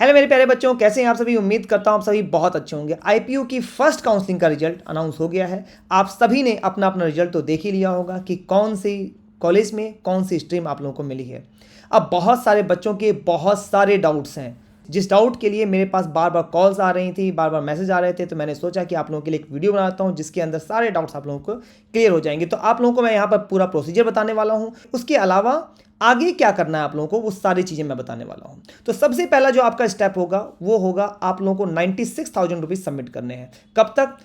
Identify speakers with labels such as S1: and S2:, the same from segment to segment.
S1: Hello मेरे प्यारे बच्चों, कैसे हैं आप सभी। उम्मीद करता हूं आप सभी बहुत अच्छे होंगे। आईपीयू की फर्स्ट काउंसलिंग का रिजल्ट अनाउंस हो गया है। आप सभी ने अपना अपना रिजल्ट तो देख ही लिया होगा कि कौन सी कॉलेज में कौन सी स्ट्रीम आप लोगों को मिली है। अब बहुत सारे बच्चों के बहुत सारे डाउट्स हैं, जिस डाउट के लिए मेरे पास बार बार कॉल्स आ रही थी, बार बार मैसेज आ रहे थे, तो मैंने सोचा कि आप लोगों के लिए एक वीडियो बनाता हूं जिसके अंदर सारे डाउट्स आप लोगों को क्लियर हो जाएंगे। तो आप लोगों को मैं यहाँ पर पूरा प्रोसीजर बताने वाला हूं, उसके अलावा आगे क्या करना है आप लोगों को वो सारी चीज़ें मैं बताने वाला हूं। तो सबसे पहला जो आपका स्टेप होगा वो होगा आप लोगों को 96,000 रुपीज़ सबमिट करने हैं। कब तक?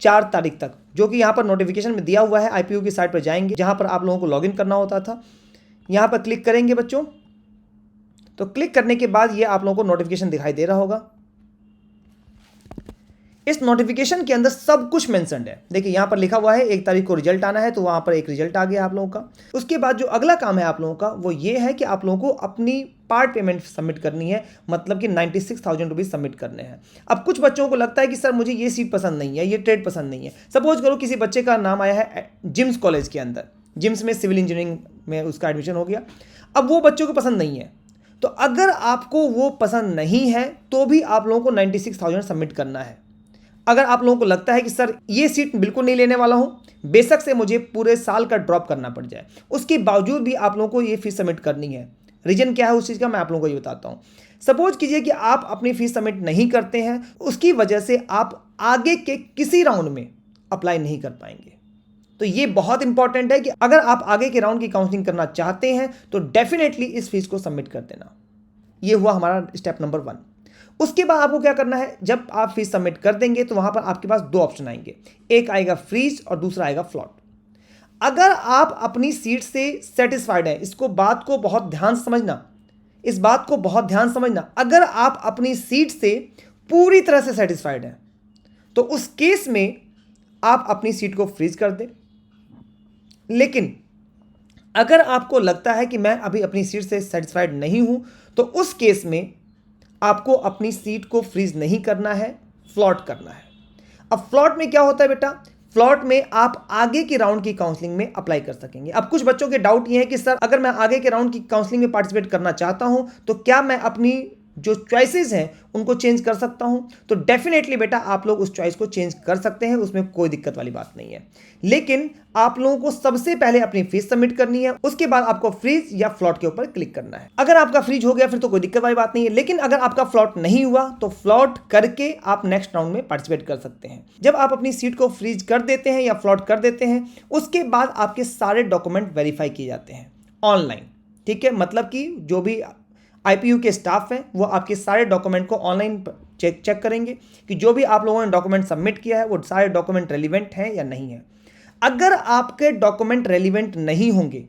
S1: 4 तारीख तक, जो कि यहाँ पर नोटिफिकेशन में दिया हुआ है। आईपीयू की साइट पर जाएंगे, जहाँ पर आप लोगों को लॉगिन करना होता था, यहाँ पर क्लिक करेंगे बच्चों। तो क्लिक करने के बाद ये आप लोगों को नोटिफिकेशन दिखाई दे रहा होगा। इस नोटिफिकेशन के अंदर सब कुछ मेंशन्ड है। देखिए यहाँ पर लिखा हुआ है 1 तारीख को रिजल्ट आना है, तो वहाँ पर एक रिजल्ट आ गया आप लोगों का। उसके बाद जो अगला काम है आप लोगों का वो ये है कि आप लोगों को अपनी पार्ट पेमेंट सबमिट करनी है, मतलब कि 96,000 रुपीज़ सबमिट करने हैं। अब कुछ बच्चों को लगता है कि सर मुझे ये सीट पसंद नहीं है, ये ट्रेड पसंद नहीं है। सपोज करो किसी बच्चे का नाम आया है जिम्स कॉलेज के अंदर, जिम्स में सिविल इंजीनियरिंग में उसका एडमिशन हो गया। अब वो बच्चों को पसंद नहीं है, तो अगर आपको वो पसंद नहीं है तो भी आप लोगों को 96,000 सबमिट करना है। अगर आप लोगों को लगता है कि सर ये सीट बिल्कुल नहीं लेने वाला हूं, बेशक से मुझे पूरे साल का ड्रॉप करना पड़ जाए, उसके बावजूद भी आप लोगों को ये फीस सबमिट करनी है। रीजन क्या है उस चीज़ का मैं आप लोगों को ये बताता हूं। सपोज कीजिए कि आप अपनी फीस सबमिट नहीं करते हैं, उसकी वजह से आप आगे के किसी राउंड में अप्लाई नहीं कर पाएंगे। तो ये बहुत इंपॉर्टेंट है कि अगर आप आगे के राउंड की काउंसलिंग करना चाहते हैं तो डेफिनेटली इस फीस को सबमिट कर देना। ये हुआ हमारा स्टेप नंबर 1। उसके बाद आपको क्या करना है, जब आप फीस सबमिट कर देंगे तो वहां पर आपके पास 2 ऑप्शन आएंगे, एक आएगा फ्रीज और दूसरा आएगा फ्लॉट। अगर आप अपनी सीट से सेटिस्फाइड हैं, इसको बात को बहुत ध्यान से समझना, इस बात को बहुत ध्यान से समझना, अगर आप अपनी सीट से पूरी तरह से सेटिस्फाइड हैं तो उस केस में आप अपनी सीट को फ्रीज कर दें। लेकिन अगर आपको लगता है कि मैं अभी अपनी सीट से सेटिस्फाइड नहीं हूं, तो उस केस में आपको अपनी सीट को फ्रीज नहीं करना है, फ्लॉट करना है। अब फ्लॉट में क्या होता है बेटा, फ्लॉट में आप आगे के राउंड की काउंसलिंग में अप्लाई कर सकेंगे। अब कुछ बच्चों के डाउट ये है कि सर अगर मैं आगे के राउंड की काउंसलिंग में पार्टिसिपेट करना चाहता हूं तो क्या मैं अपनी जो चॉइसेस हैं उनको चेंज कर सकता हूं? तो डेफिनेटली बेटा आप लोग उस चॉइस को चेंज कर सकते हैं, उसमें कोई दिक्कत वाली बात नहीं है। लेकिन आप लोगों को सबसे पहले अपनी फीस सबमिट करनी है, उसके बाद आपको फ्रीज या फ्लॉट के ऊपर क्लिक करना है। अगर आपका फ्रीज हो गया फिर तो कोई दिक्कत वाली बात नहीं है, लेकिन अगर आपका फ्लॉट नहीं हुआ तो फ्लॉट करके आप नेक्स्ट राउंड में पार्टिसिपेट कर सकते हैं। जब आप अपनी सीट को फ्रीज कर देते हैं या फ्लॉट कर देते हैं, उसके बाद आपके सारे डॉक्यूमेंट वेरीफाई किए जाते हैं ऑनलाइन। ठीक है, मतलब कि जो भी आईपीयू के स्टाफ हैं वो आपके सारे डॉक्यूमेंट को ऑनलाइन चेक करेंगे कि जो भी आप लोगों ने डॉक्यूमेंट सबमिट किया है वो सारे डॉक्यूमेंट रेलिवेंट हैं या नहीं है। अगर आपके डॉक्यूमेंट रेलिवेंट नहीं होंगे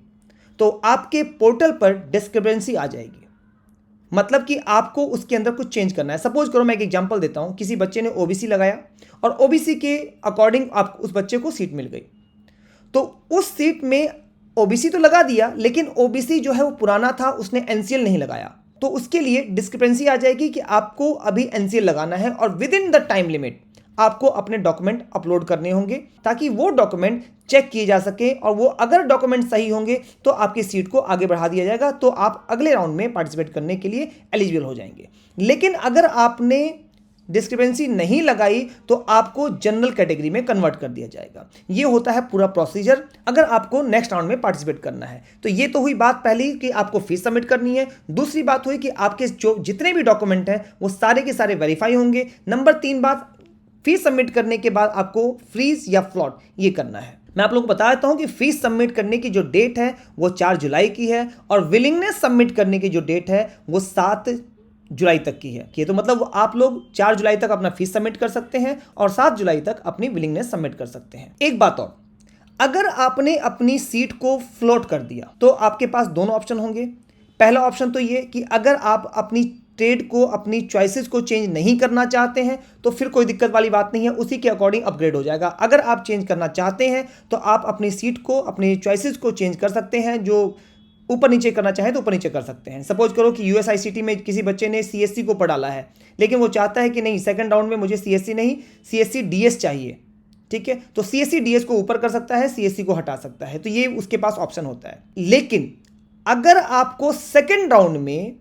S1: तो आपके पोर्टल पर डिस्क्रिपेंसी आ जाएगी, मतलब कि आपको उसके अंदर कुछ चेंज करना है। सपोज करो मैं एक एग्जांपल देता हूं, किसी बच्चे ने ओबीसी लगाया और ओबीसी के अकॉर्डिंग आप उस बच्चे को सीट मिल गई, तो उस सीट में ओबीसी तो लगा दिया, लेकिन ओबीसी जो है वो पुराना था, उसने एनसीएल नहीं लगाया, तो उसके लिए डिस्क्रिपेंसी आ जाएगी कि आपको अभी एनसीएल लगाना है और with in the time limit आपको अपने डॉक्यूमेंट अपलोड करने होंगे ताकि वो डॉक्यूमेंट चेक किए जा सके, और वो अगर डॉक्यूमेंट सही होंगे तो आपकी सीट को आगे बढ़ा दिया जाएगा, तो आप अगले राउंड में पार्टिसिपेट करने के लिए एलिजिबल हो जाएंगे। लेकिन अगर आपने डिस्क्रिपेंसी नहीं लगाई तो आपको जनरल कैटेगरी में कन्वर्ट कर दिया जाएगा। ये होता है पूरा प्रोसीजर अगर आपको नेक्स्ट राउंड में पार्टिसिपेट करना है। तो ये तो हुई बात पहली कि आपको फीस सबमिट करनी है। दूसरी बात हुई कि आपके जो जितने भी डॉक्यूमेंट हैं वो सारे के सारे वेरीफाई होंगे। नंबर 3 बात, फीस सबमिट करने के बाद आपको फ्रीज या फ्लॉट ये करना है। मैं आप लोगों को बता देता हूं कि फीस सबमिट करने की जो डेट है वो 4 जुलाई की है और विलिंगनेस सबमिट करने की जो डेट है वो 7 जुलाई तक की है। ये तो मतलब आप लोग 4 जुलाई तक अपना फीस सबमिट कर सकते हैं और 7 जुलाई तक अपनी विलिंगनेस सबमिट कर सकते हैं। एक बात और, अगर आपने अपनी सीट को फ्लोट कर दिया तो आपके पास दोनों ऑप्शन होंगे। पहला ऑप्शन तो ये कि अगर आप अपनी ट्रेड को, अपनी चॉइसेस को चेंज नहीं करना चाहते हैं तो फिर कोई दिक्कत वाली बात नहीं है, उसी के अकॉर्डिंग अपग्रेड हो जाएगा। अगर आप चेंज करना चाहते हैं तो आप अपनी सीट को, अपनी चॉइसेस को चेंज कर सकते हैं। जो ऊपर नीचे करना चाहें तो ऊपर नीचे कर सकते हैं। सपोज करो कि यूएसआईसीटी में किसी बच्चे ने सीएससी को ऊपर डाला है, लेकिन वो चाहता है कि नहीं सेकंड राउंड में मुझे सीएससी नहीं, सीएससी डीएस चाहिए। ठीक है, तो सीएससी डीएस को ऊपर कर सकता है, सीएससी को हटा सकता है, तो ये उसके पास ऑप्शन होता है। लेकिन अगर आपको सेकंड राउंड में,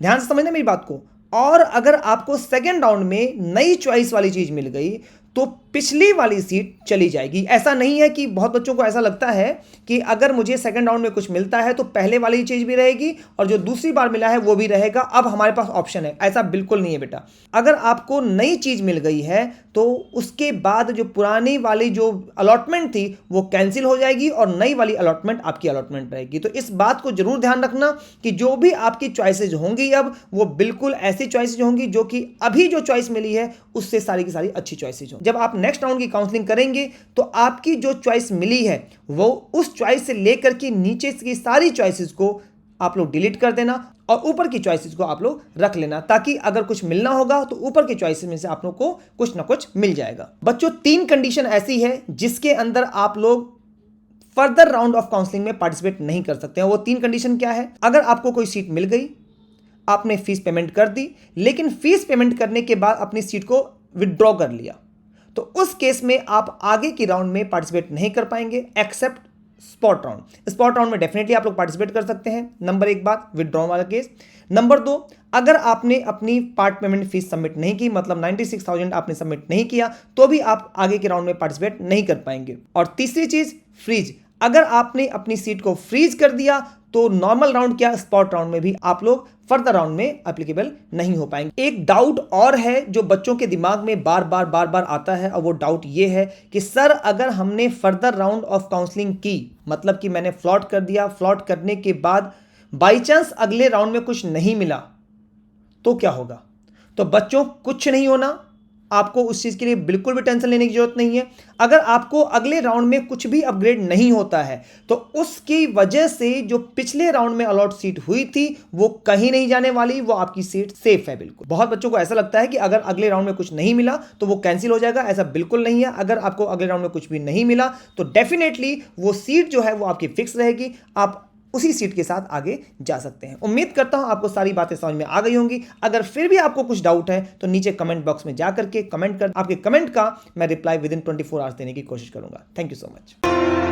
S1: ध्यान से समझना मेरी बात को, और अगर आपको सेकेंड राउंड में नई चॉइस वाली चीज मिल गई तो पिछली वाली सीट चली जाएगी। ऐसा नहीं है कि बहुत बच्चों को ऐसा लगता है कि अगर मुझे सेकंड राउंड में कुछ मिलता है तो पहले वाली चीज भी रहेगी और जो दूसरी बार मिला है वो भी रहेगा, अब हमारे पास ऑप्शन है। ऐसा बिल्कुल नहीं है बेटा। अगर आपको नई चीज मिल गई है तो उसके बाद जो पुरानी वाली जो अलॉटमेंट थी वो कैंसिल हो जाएगी और नई वाली अलॉटमेंट आपकी अलॉटमेंट रहेगी। तो इस बात को जरूर ध्यान रखना कि जो भी आपकी चॉइसेज होंगी अब वो बिल्कुल ऐसी चॉइसेज होंगी जो कि अभी जो चॉइस मिली है उससे सारी की सारी अच्छी चॉइसेज हो। जब आप नेक्स्ट राउंड की काउंसलिंग करेंगे तो आपकी जो चॉइस मिली है वो उस चॉइस से लेकर के नीचे की सारी चॉइसेस को आप लोग डिलीट कर देना और ऊपर की चॉइसेस को आप लोग रख लेना, ताकि अगर कुछ मिलना होगा तो ऊपर की चॉइसेस में से आप लोग को कुछ ना कुछ मिल जाएगा। बच्चों 3 कंडीशन ऐसी है जिसके अंदर आप लोग फर्दर राउंड ऑफ काउंसलिंग में पार्टिसिपेट नहीं कर सकते हैं। वो 3 कंडीशन क्या है? अगर आपको कोई सीट मिल गई, आपने फीस पेमेंट कर दी, लेकिन फीस पेमेंट करने के बाद अपनी सीट को विड्रॉ कर लिया, तो उस केस में आप आगे की राउंड में पार्टिसिपेट नहीं कर पाएंगे except spot round. Spot round में डेफिनेटली आप लोग पार्टिसिपेट कर सकते हैं। नंबर 1 बात विड्रॉ वाला केस। नंबर 2, अगर आपने अपनी पार्ट पेमेंट फीस सबमिट नहीं की, मतलब 96,000 आपने सबमिट नहीं किया, तो भी आप आगे के राउंड में पार्टिसिपेट नहीं कर पाएंगे। और तीसरी चीज फ्रीज। अगर आपने अपनी सीट को फ्रीज कर दिया तो नॉर्मल राउंड क्या स्पॉट राउंड में भी आप लोग फर्दर राउंड में एप्लीकेबल नहीं हो पाएंगे। एक डाउट और है जो बच्चों के दिमाग में बार बार आता है, और वो डाउट ये है कि सर अगर हमने फर्दर राउंड ऑफ काउंसलिंग की, मतलब कि मैंने फ्लॉट कर दिया, फ्लॉट करने के बाद बाई चांस अगले राउंड में कुछ नहीं मिला तो क्या होगा? तो बच्चों कुछ नहीं होना, आपको उस चीज के लिए बिल्कुल भी टेंशन लेने की जरूरत नहीं है। अगर आपको अगले राउंड में कुछ भी अपग्रेड नहीं होता है तो उसकी वजह से जो पिछले राउंड में अलॉट सीट हुई थी वो कहीं नहीं जाने वाली, वो आपकी सीट सेफ है बिल्कुल। बहुत बच्चों को ऐसा लगता है कि अगर अगले राउंड में कुछ नहीं मिला तो वो कैंसिल हो जाएगा, ऐसा बिल्कुल नहीं है। अगर आपको अगले राउंड में कुछ भी नहीं मिला तो डेफिनेटली वो सीट जो है वो आपकी फिक्स रहेगी, आप उसी सीट के साथ आगे जा सकते हैं। उम्मीद करता हूं आपको सारी बातें समझ में आ गई होंगी। अगर फिर भी आपको कुछ डाउट है तो नीचे कमेंट बॉक्स में जा करके कमेंट कर, आपके कमेंट का मैं रिप्लाई विद इन 24 आवर्स देने की कोशिश करूंगा। Thank you so much.